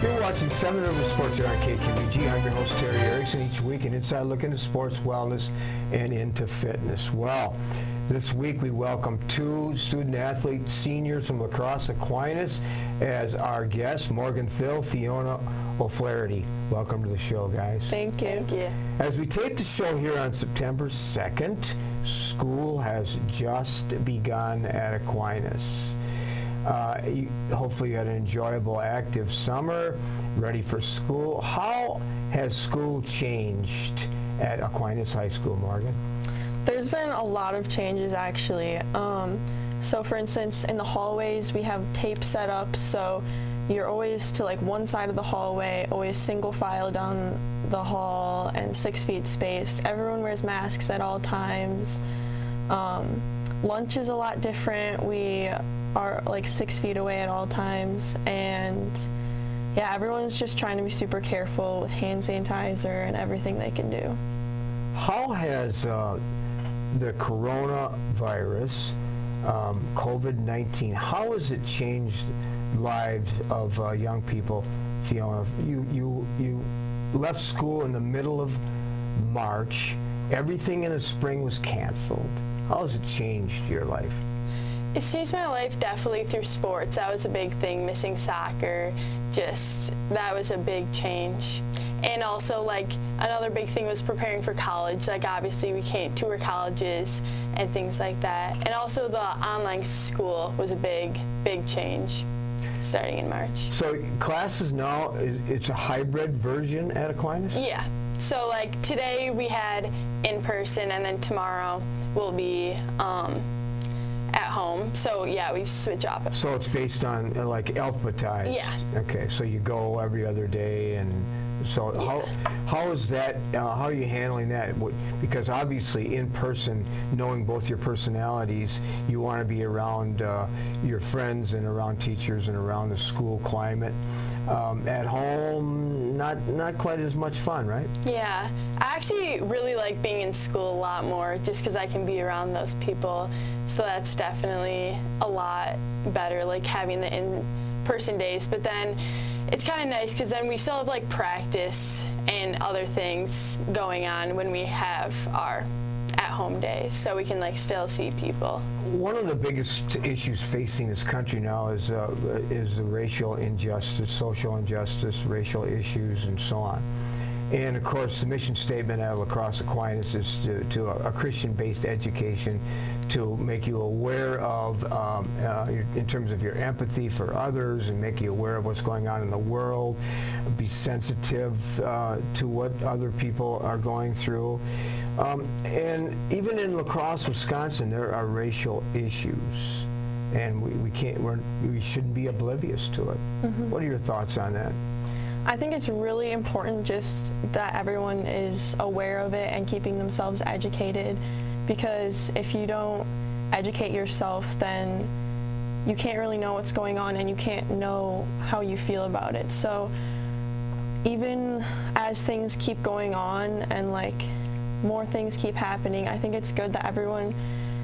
You're watching 7 River Sports here on KQBG. I'm your host, Terry Erickson. Each week, an inside look into sports, wellness, and into fitness. Well, this week we welcome 2 student-athletes, seniors from La Crosse Aquinas, as our guests, Thill, Fiona O'Flarety. Welcome to the show, guys. Thank you. Thank you. As we tape the show here on September 2nd, school has just begun at Aquinas. Hopefully you had an enjoyable, active summer, ready for school. How has school changed at Aquinas High School, Morgan? There's been a lot of changes, actually. So for instance, in the hallways, we have tape set up, so you're always to like one side of the hallway, always single file down the hall, and 6 feet spaced. Everyone wears masks at all times. Lunch is a lot different. We are like 6 feet away at all times, and yeah, everyone's just trying to be super careful with hand sanitizer and everything they can do. How has the coronavirus, COVID-19, how has it changed lives of young people? Fiona, you left school in the middle of March. Everything in the spring was canceled. How has it changed your life? It's changed my life definitely through sports. That was a big thing, missing soccer. That was a big change. And also, like, another big thing was preparing for college. Like, obviously, we can't tour colleges and things like that. And also, the online school was a big change starting in March. So classes now, it's a hybrid version at Aquinas? Yeah. So, like, today we had in person, and then tomorrow we'll be at home. So yeah, we switch up. So it's based on like alphabetized? Yeah. Okay, so you go every other day, and so yeah. how is that, how are you handling that? Because obviously in person, knowing both your personalities, you want to be around your friends and around teachers and around the school climate. At home, not quite as much fun, right? Yeah, I actually really like being in school a lot more just because I can be around those people. So that's definitely a lot better, like having the in-person days. But then it's kind of nice because then we still have like practice and other things going on when we have our at-home days, so we can like still see people. One of the biggest issues facing this country now is the racial injustice, social injustice, racial issues, and so on. And of course, the mission statement at La Crosse Aquinas is to a Christian-based education to make you aware of, in terms of your empathy for others, and make you aware of what's going on in the world, be sensitive to what other people are going through. And even in La Crosse, Wisconsin, there are racial issues, and we shouldn't be oblivious to it. Mm-hmm. What are your thoughts on that? I think it's really important just that everyone is aware of it and keeping themselves educated, because if you don't educate yourself, then you can't really know what's going on and you can't know how you feel about it. So even as things keep going on and like more things keep happening, I think it's good that everyone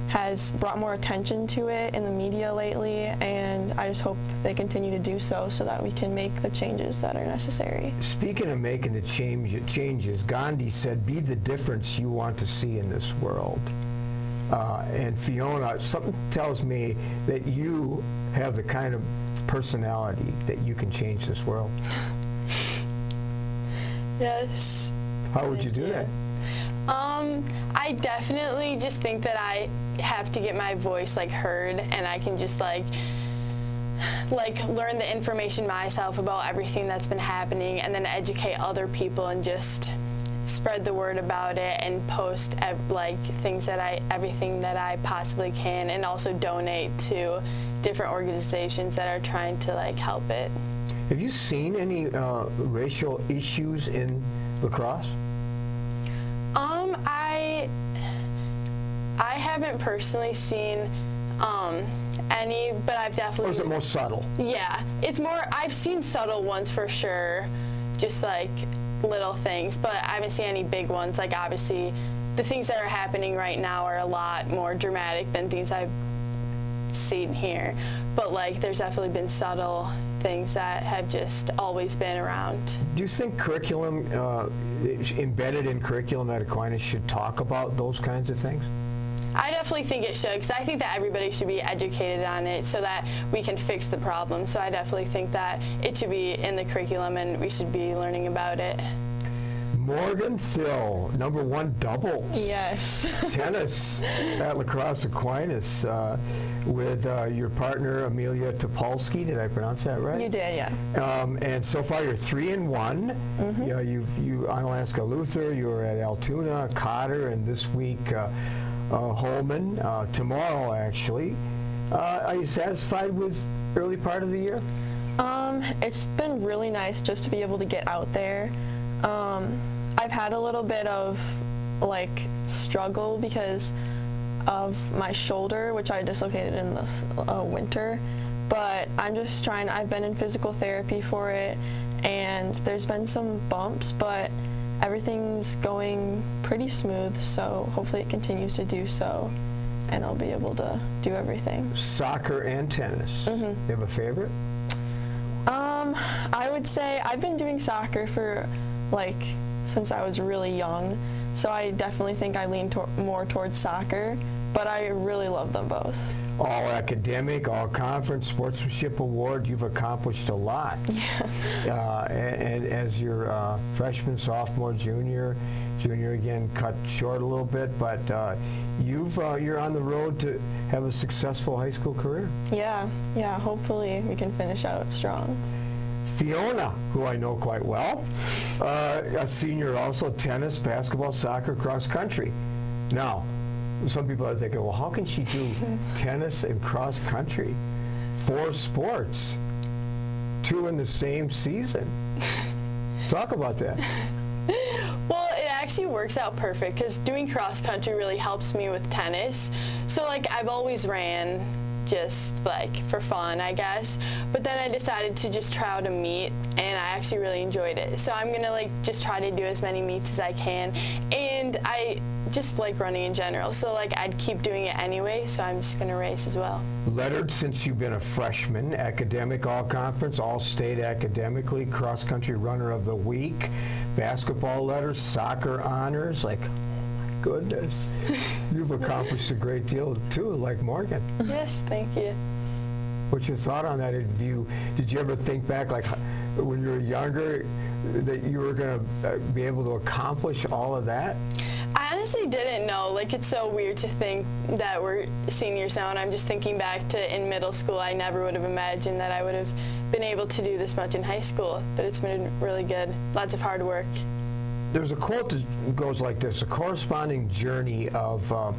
has brought more attention to it in the media lately, and I just hope they continue to do so that we can make the changes that are necessary. Speaking of making the changes, Gandhi said, "Be the difference you want to see in this world." And Fiona, something tells me that you have the kind of personality that you can change this world. Yes. How would you do that? I definitely just think that I have to get my voice like heard, and I can just like learn the information myself about everything that's been happening, and then educate other people and just spread the word about it and post like everything that I possibly can, and also donate to different organizations that are trying to like help it. Have you seen any racial issues in La Crosse? I haven't personally seen any, but I've definitely... Or is it more subtle? Yeah, it's more, I've seen subtle ones for sure, just like little things, but I haven't seen any big ones. Like, obviously, the things that are happening right now are a lot more dramatic than things I've seen here. But like there's definitely been subtle things that have just always been around. Do you think curriculum, embedded in curriculum at Aquinas, should talk about those kinds of things? I definitely think it should, because I think that everybody should be educated on it so that we can fix the problem. So I definitely think that it should be in the curriculum and we should be learning about it. Morgan Thill, #1 doubles. Yes. Tennis at Lacrosse Aquinas with your partner Amelia Topolsky. Did I pronounce that right? You did, yeah. And so far you're 3-1. Mm-hmm. You Onalaska Luther. You were at Altoona, Cotter, and this week Holman. Tomorrow, actually. Are you satisfied with early part of the year? It's been really nice just to be able to get out there. I've had a little bit of like struggle because of my shoulder, which I dislocated in the winter, but I'm just trying. I've been in physical therapy for it, and there's been some bumps, but everything's going pretty smooth, so hopefully it continues to do so, and I'll be able to do everything. Soccer and tennis. Mm-hmm. You have a favorite? I would say I've been doing soccer for like since I was really young, so I definitely think I lean more towards soccer, but I really love them both. All academic, all conference, sportsmanship award. You've accomplished a lot. Yeah. And as your freshman, sophomore, junior again cut short a little bit, but you're on the road to have a successful high school career. Yeah, hopefully we can finish out strong. Fiona, who I know quite well, a senior also, tennis, basketball, soccer, cross country. Now, some people are thinking, well, how can she do tennis and cross country? 4 sports, 2 in the same season. Talk about that. Well, it actually works out perfect because doing cross country really helps me with tennis. So like I've always ran just like for fun, I guess, but then I decided to just try out a meet, and I actually really enjoyed it. So I'm gonna like just try to do as many meets as I can, and I just like running in general, so like I'd keep doing it anyway, so I'm just gonna race as well. Lettered since you've been a freshman, academic all-conference, all-state academically, cross-country runner of the week, basketball letters, soccer honors, like, goodness. You've accomplished a great deal too, like Morgan. Yes, thank you. What's your thought on that? Did you ever think back, like when you were younger, that you were going to be able to accomplish all of that? I honestly didn't know. Like, it's so weird to think that we're seniors now, and I'm just thinking back to in middle school, I never would have imagined that I would have been able to do this much in high school, but it's been really good. Lots of hard work. There's a quote that goes like this: a corresponding journey of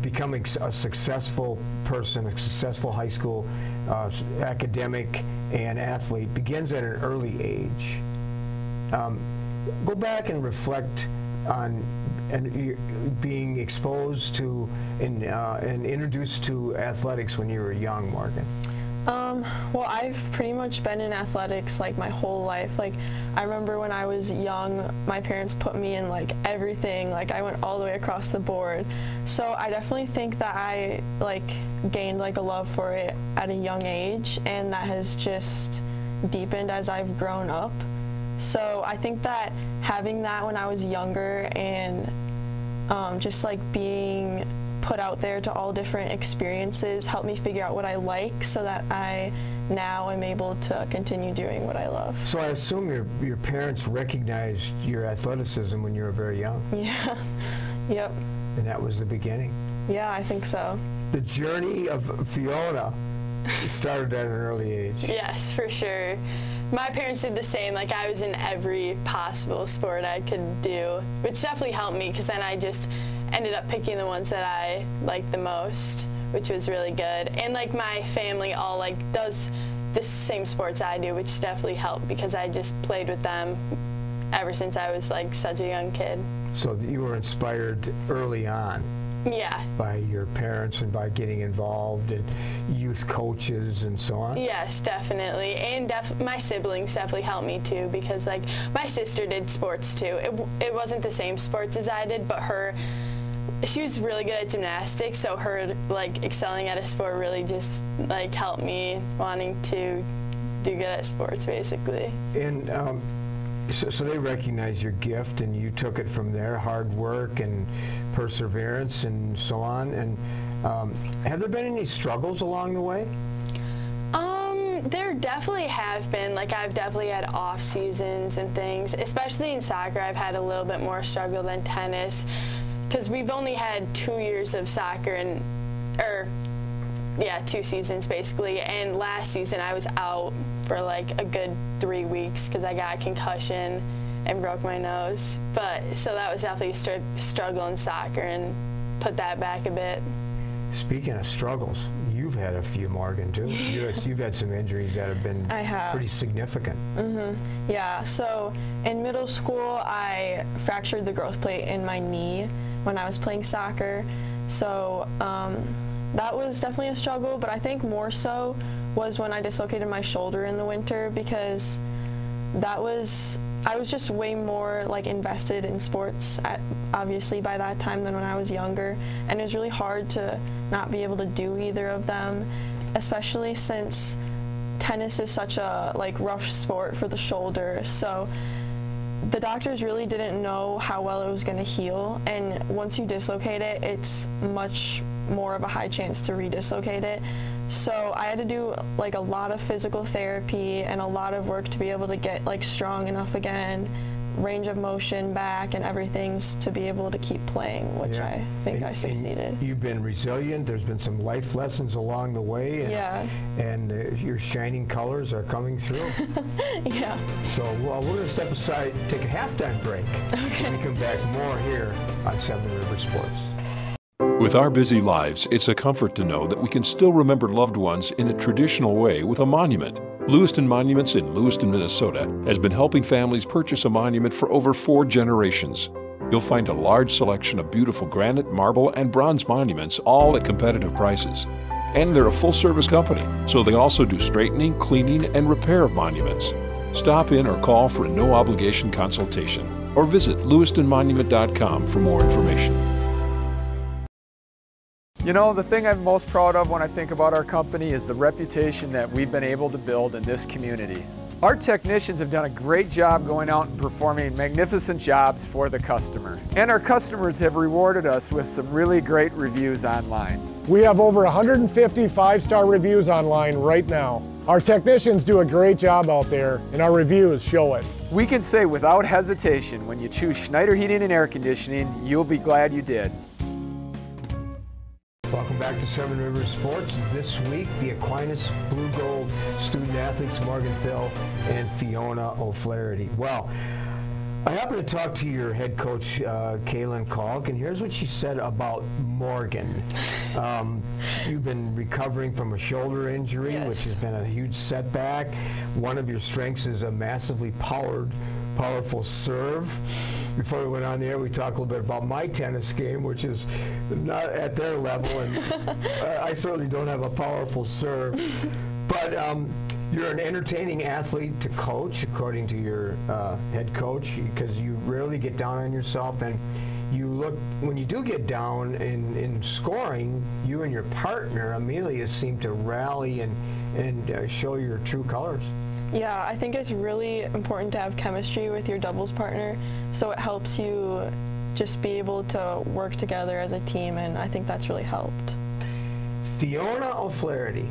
becoming a successful person, a successful high school academic and athlete begins at an early age. Go back and reflect on being exposed to and introduced to athletics when you were young, Morgan. Well, I've pretty much been in athletics like my whole life. Like, I remember when I was young, my parents put me in like everything. Like, I went all the way across the board. So I definitely think that I like gained like a love for it at a young age, and that has just deepened as I've grown up. So I think that having that when I was younger and just like being put out there to all different experiences helped me figure out what I like, so that I now am able to continue doing what I love. So I assume your parents recognized your athleticism when you were very young. Yeah. Yep. And that was the beginning. Yeah, I think so. The journey of Fiona started at an early age. Yes, for sure. My parents did the same. Like, I was in every possible sport I could do, which definitely helped me, because then I just ended up picking the ones that I liked the most, which was really good. And like my family all like does the same sports I do, which definitely helped because I just played with them ever since I was like such a young kid. So you were inspired early on. Yeah. By your parents and by getting involved in youth coaches and so on? Yes, definitely. And my siblings definitely helped me too, because like my sister did sports too. It wasn't the same sports as I did, but her she was really good at gymnastics, so her like excelling at a sport really just like helped me wanting to do good at sports, basically. And so they recognized your gift, and you took it from there, hard work and perseverance and so on. And have there been any struggles along the way? There definitely have been. Like, I've definitely had off seasons and things, especially in soccer. I've had a little bit more struggle than tennis, because we've only had 2 years of soccer, and yeah, 2 seasons basically. And last season I was out for like a good 3 weeks because I got a concussion and broke my nose. But so that was definitely a struggle in soccer, and put that back a bit. Speaking of struggles, you've had a few, Morgan, too. You've had some injuries that have been pretty significant. Yeah, so in middle school, I fractured the growth plate in my knee when I was playing soccer. So that was definitely a struggle, but I think more so was when I dislocated my shoulder in the winter, because I was just way more like invested in sports obviously by that time than when I was younger, and it was really hard to not be able to do either of them, especially since tennis is such a like rough sport for the shoulder. So the doctors really didn't know how well it was going to heal, and once you dislocate it, it's much more of a high chance to re-dislocate it. So I had to do like a lot of physical therapy and a lot of work to be able to get like strong enough again, range of motion back and everything, to be able to keep playing, which I think I succeeded. And you've been resilient. There's been some life lessons along the way, and, and your shining colors are coming through. Yeah. So we're going to step aside, take a halftime break. Okay. When we come back, more here on Seven River Sports. With our busy lives, it's a comfort to know that we can still remember loved ones in a traditional way with a monument. Lewiston Monuments in Lewiston, Minnesota has been helping families purchase a monument for over 4 generations. You'll find a large selection of beautiful granite, marble, and bronze monuments, all at competitive prices. And they're a full-service company, so they also do straightening, cleaning, and repair of monuments. Stop in or call for a no-obligation consultation, or visit lewistonmonument.com for more information. You know, the thing I'm most proud of when I think about our company is the reputation that we've been able to build in this community. Our technicians have done a great job going out and performing magnificent jobs for the customer. And our customers have rewarded us with some really great reviews online. We have over 150 5-star reviews online right now. Our technicians do a great job out there, and our reviews show it. We can say without hesitation, when you choose Schneider Heating and Air Conditioning, you'll be glad you did. Welcome back to Seven Rivers Sports. This week, the Aquinas Blue Gold student athletes Morgan Thill and Fiona O'Flarety. Well, I happened to talk to your head coach, Kaylin Kalk, and here's what she said about Morgan. You've been recovering from a shoulder injury, which has been a huge setback. One of your strengths is a massively powerful serve. Before we went on the air, we talked a little bit about my tennis game, which is not at their level, and I certainly don't have a powerful serve. But you're an entertaining athlete to coach, according to your head coach, because you rarely get down on yourself, and when you do get down in scoring, you and your partner, Amelia, seem to rally and show your true colors. Yeah, I think it's really important to have chemistry with your doubles partner, so it helps you just be able to work together as a team, and I think that's really helped. Fiona O'Flarety,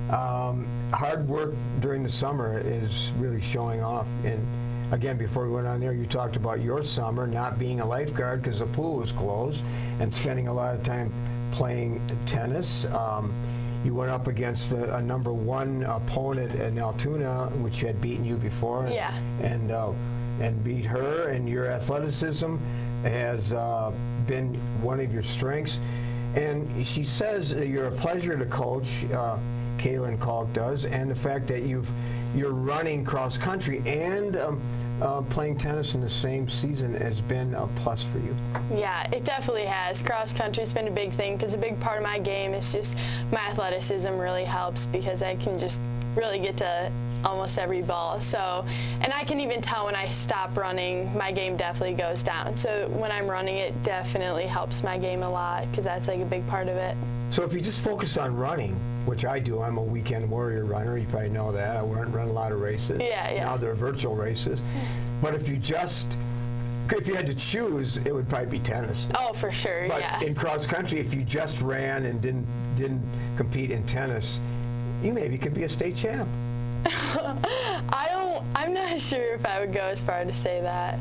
hard work during the summer is really showing off. And again, before we went on there, you talked about your summer not being a lifeguard because the pool was closed, and spending a lot of time playing tennis. You went up against a #1 opponent in Altoona, which had beaten you before, and beat her. And your athleticism has been one of your strengths. And she says that you're a pleasure to coach, Kaylin Kalk does, and the fact that you're running cross country and playing tennis in the same season has been a plus for you. Yeah, it definitely has. Cross country's been a big thing, because a big part of my game is just my athleticism really helps, because I can just really get to almost every ball. So, and I can even tell when I stop running, my game definitely goes down. So when I'm running, it definitely helps my game a lot because that's like a big part of it. So if you just focused on running, which I do, I'm a weekend warrior runner, you probably know that. I run a lot of races. Yeah. Now they're virtual races. But if you had to choose, it would probably be tennis. Oh, for sure, but yeah. in cross country, if you just ran and didn't compete in tennis, you maybe could be a state champ. I'm not sure if I would go as far to say that,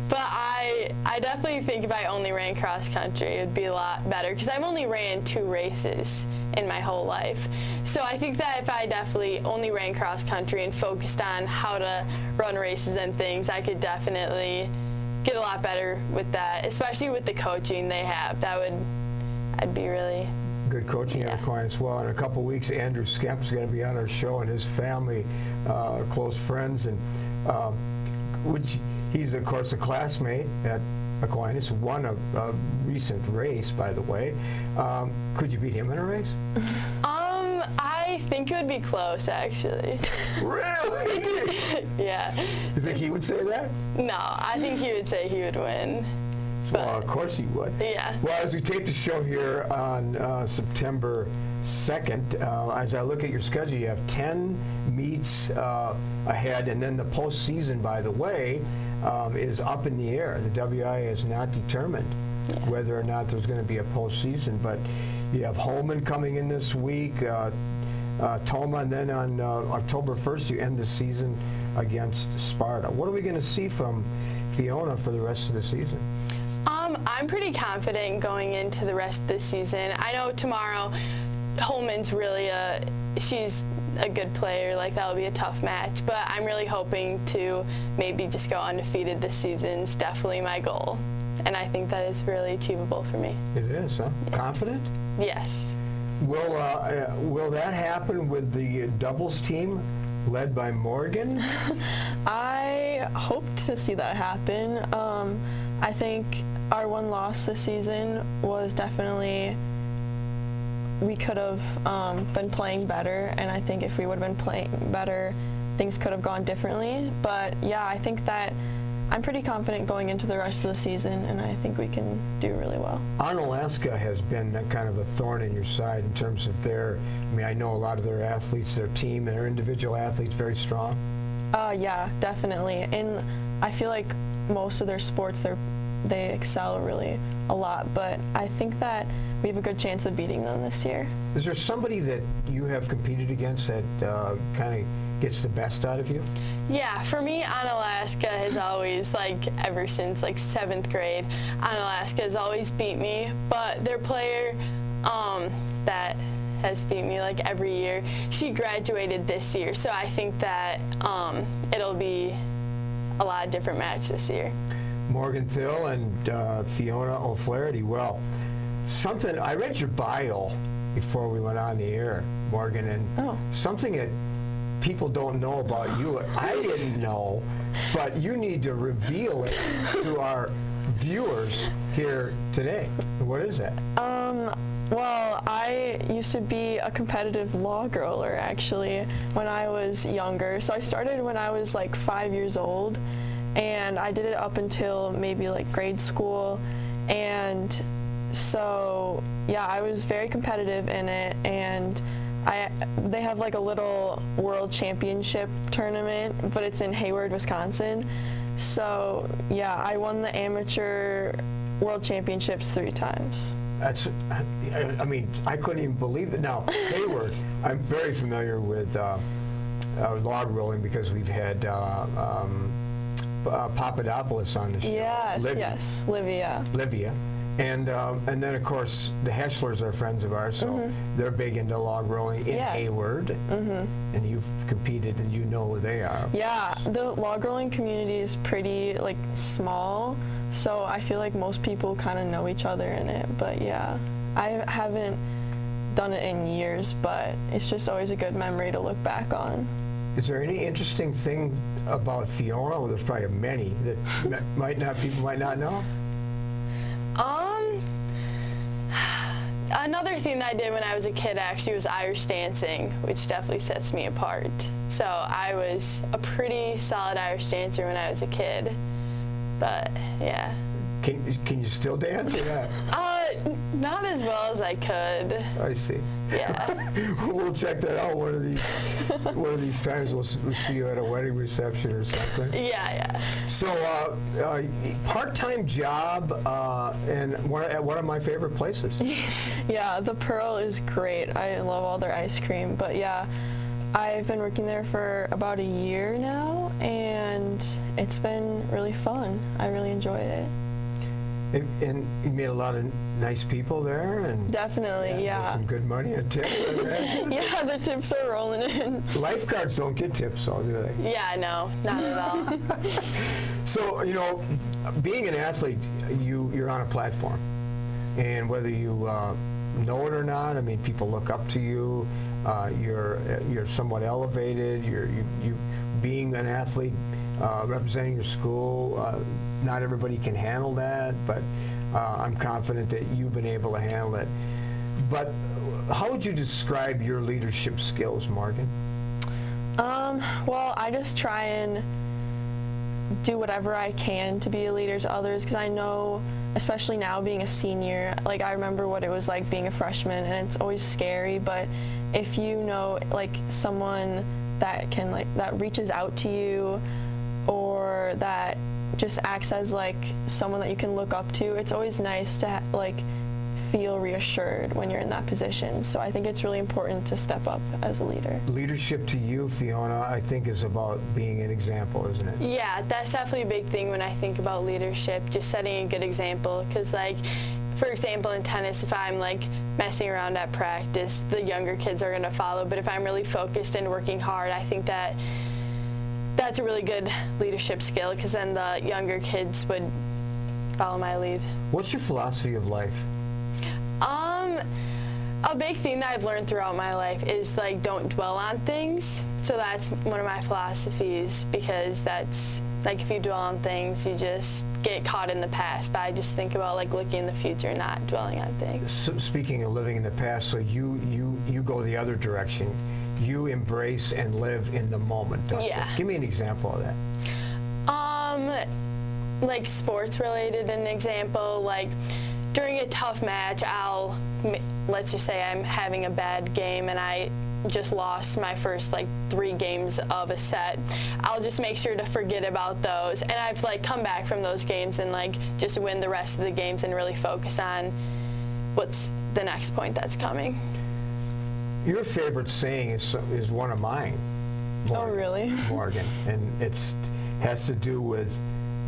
but I definitely think if I only ran cross country, it would be a lot better because I've only ran 2 races in my whole life. So I think that if I definitely only ran cross country and focused on how to run races and things, I could definitely get a lot better with that, especially with the coaching they have. I'd be really good coaching at Aquinas. Well, in a couple of weeks, Andrew Skemp's going to be on our show, and his family, close friends, and he's of course a classmate at Aquinas, won a recent race, by the way. Could you beat him in a race? I think it would be close, actually. Really? Yeah. You think he would say that? No, I think he would say he would win. Well, of course he would. Yeah. Well, as we tape the show here on September 2nd, as I look at your schedule, you have 10 meets ahead, and then the postseason, by the way, is up in the air. The WIA has not determined whether or not there's going to be a postseason, but you have Holman coming in this week, Toma, and then on October 1st, you end the season against Sparta. What are we going to see from Fiona for the rest of the season? I'm pretty confident going into the rest of the season. I know tomorrow Holman's really she's a good player, like that'll be a tough match, but I'm really hoping to maybe just go undefeated this season. It's definitely my goal, and I think that is really achievable for me. It is, huh? Yeah. Confident? Yes. Will that happen with the doubles team led by Morgan? I hope to see that happen. I think our one loss this season was definitely, we could have been playing better, and I think if we would have been playing better, things could have gone differently. But yeah, I think that I'm pretty confident going into the rest of the season, and I think we can do really well. Onalaska has been kind of a thorn in your side in terms of I know a lot of their athletes, their team, and their individual athletes very strong. Yeah, definitely. And I feel like most of their sports, they excel really a lot, but I think that we have a good chance of beating them this year. Is there somebody that you have competed against that kind of gets the best out of you? Yeah, for me, Onalaska has always, ever since 7th grade, Onalaska has always beat me, but their player that has beat me every year, she graduated this year, so I think that it'll be a lot of different match this year. Morgan Thill and Fiona O'Flarety. Well, I read your bio before we went on the air, Morgan, and something that people don't know about you, I didn't know, but you need to reveal it to our viewers here today. What is that? Well, I used to be a competitive log roller, actually, when I was younger. So I started when I was 5 years old, and I did it up until maybe grade school. And so, yeah, I was very competitive in it, and they have a little world championship tournament, but it's in Hayward, Wisconsin. So, yeah, I won the amateur world championships 3 times. I couldn't even believe it. Now, Hayward, I'm very familiar with log rolling because we've had Papadopoulos on the show. Yes, Livia. And then, of course, the Heschlers are friends of ours, so they're big into log rolling in Hayward. And you've competed, and you know who they are. Yeah, the log rolling community is pretty, small, so I feel like most people kind of know each other in it. But, yeah, I haven't done it in years, but it's just always a good memory to look back on. Is there any interesting thing about Fiona? Well, there's probably many that people might not know. Another thing that I did when I was a kid actually was Irish dancing, which definitely sets me apart. So I was a pretty solid Irish dancer when I was a kid, but yeah. Can you still dance or not? Not as well as I could. I see. Yeah. We'll check that out one of these times. We'll see you at a wedding reception or something. Yeah. So, part-time job, and one of my favorite places. Yeah, the Pearl is great. I love all their ice cream. But yeah, I've been working there for about a year now, and it's been really fun. I really enjoyed it. And you met a lot of nice people there, and definitely, yeah. Some good money and tips. Yeah, the tips are rolling in. Lifeguards don't get tips, though, do they? Yeah, no, not at all. So, you know, being an athlete, you're on a platform, and whether you know it or not, I mean, people look up to you. You're somewhat elevated. You being an athlete, representing your school. Not everybody can handle that, but I'm confident that you've been able to handle it. But how would you describe your leadership skills, Morgan? Well, I just try and do whatever I can to be a leader to others, because I know, especially now being a senior, like I remember what it was like being a freshman, and it's always scary, but if you know like someone that can that reaches out to you, or that just acts as like someone that you can look up to, it's always nice to feel reassured when you're in that position. So I think it's really important to step up as a leader. Leadership to you, Fiona, I think is about being an example, isn't it? Yeah, that's definitely a big thing when I think about leadership, just setting a good example. Because for example, in tennis, if I'm messing around at practice, the younger kids are going to follow. But if I'm really focused and working hard, I think that's a really good leadership skill, because then the younger kids would follow my lead. What's your philosophy of life? A big thing that I've learned throughout my life is don't dwell on things. So that's one of my philosophies, because that's if you dwell on things, you just get caught in the past. But I just think about looking in the future, not dwelling on things. So speaking of living in the past, so you go the other direction. You embrace and live in the moment, don't you? Give me an example of that. Sports related, an example, during a tough match, let's just say I'm having a bad game and I just lost my first 3 games of a set. I'll just make sure to forget about those, and I've come back from those games and just win the rest of the games and really focus on what's the next point that's coming. Your favorite saying is one of mine, Morgan. Oh, really? Morgan, and it has to do with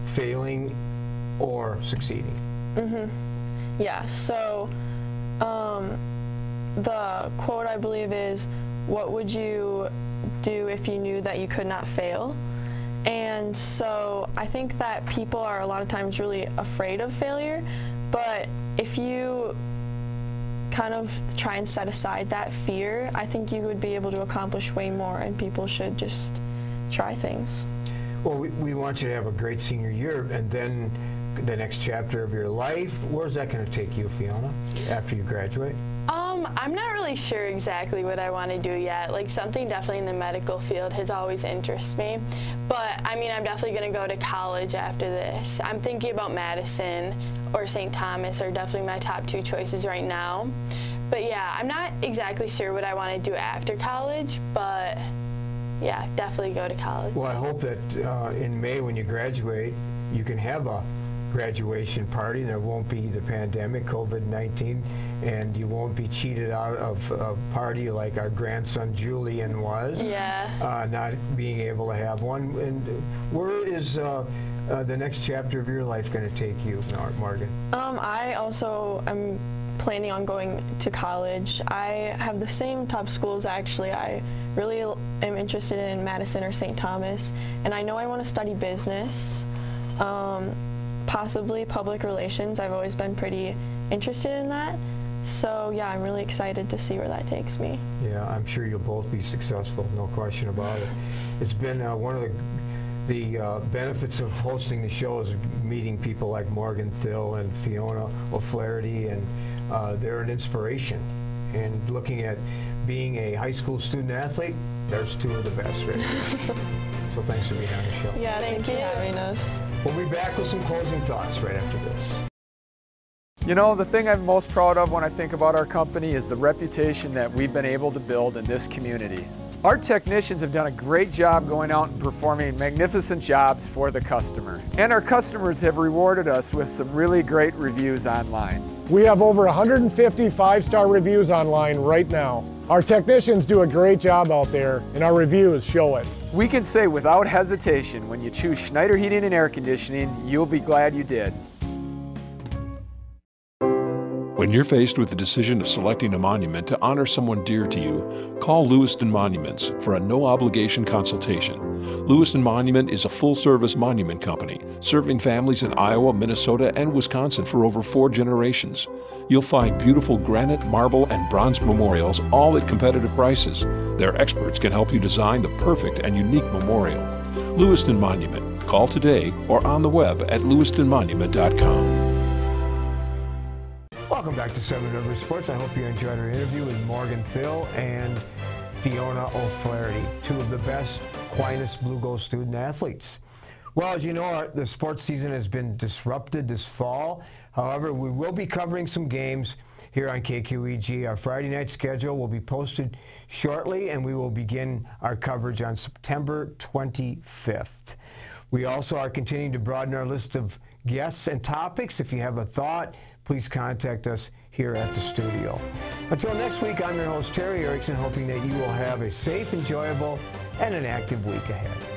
failing or succeeding. Mm-hmm. Yeah, so the quote, I believe, is, what would you do if you knew that you could not fail? And so I think that people are a lot of times really afraid of failure, but if you kind of try and set aside that fear, I think you would be able to accomplish way more, and people should just try things. Well, we want you to have a great senior year, and then the next chapter of your life. Where's that going to take you, Fiona, after you graduate? I'm not really sure exactly what I want to do yet. Something definitely in the medical field has always interested me. But I mean, I'm definitely going to go to college after this. I'm thinking about Madison or St. Thomas are definitely my top 2 choices right now. But yeah, I'm not exactly sure what I want to do after college, but yeah, definitely go to college. Well, I hope that in May when you graduate, you can have a graduation party. There won't be the pandemic, COVID-19, and you won't be cheated out of a party like our grandson Julian was. Yeah. Not being able to have one. And where is the next chapter of your life going to take you, Morgan? I also am planning on going to college. I have the same top schools, actually. I really am interested in Madison or St. Thomas, and I know I want to study business. Possibly public relations. I've always been pretty interested in that. So yeah, I'm really excited to see where that takes me. Yeah, I'm sure you'll both be successful, no question about it. It's been one of the the benefits of hosting the show is meeting people like Morgan Thill and Fiona O'Flarety, and they're an inspiration. And looking at being a high school student athlete, there's two of the best right there. So thanks for being on the show. Yeah, thanks for having us. We'll be back with some closing thoughts right after this. You know, the thing I'm most proud of when I think about our company is the reputation that we've been able to build in this community. Our technicians have done a great job going out and performing magnificent jobs for the customer. And our customers have rewarded us with some really great reviews online. We have over 150 5-star reviews online right now. Our technicians do a great job out there, and our reviews show it. We can say without hesitation, when you choose Schneider Heating and Air Conditioning, you'll be glad you did. When you're faced with the decision of selecting a monument to honor someone dear to you, call Lewiston Monuments for a no-obligation consultation. Lewiston Monument is a full-service monument company, serving families in Iowa, Minnesota, and Wisconsin for over 4 generations. You'll find beautiful granite, marble, and bronze memorials, all at competitive prices. Their experts can help you design the perfect and unique memorial. Lewiston Monument. Call today or on the web at lewistonmonument.com. Welcome back to 7 Rivers Sports. I hope you enjoyed our interview with Morgan Thill and Fiona O'Flarety, two of the best Aquinas Blue Gold student athletes. Well, as you know, the sports season has been disrupted this fall. However, we will be covering some games here on KQEG. Our Friday night schedule will be posted shortly, and we will begin our coverage on September 25th. We also are continuing to broaden our list of guests and topics. If you have a thought, please contact us here at the studio. Until next week, I'm your host, Terry Erickson, hoping that you will have a safe, enjoyable, and an active week ahead.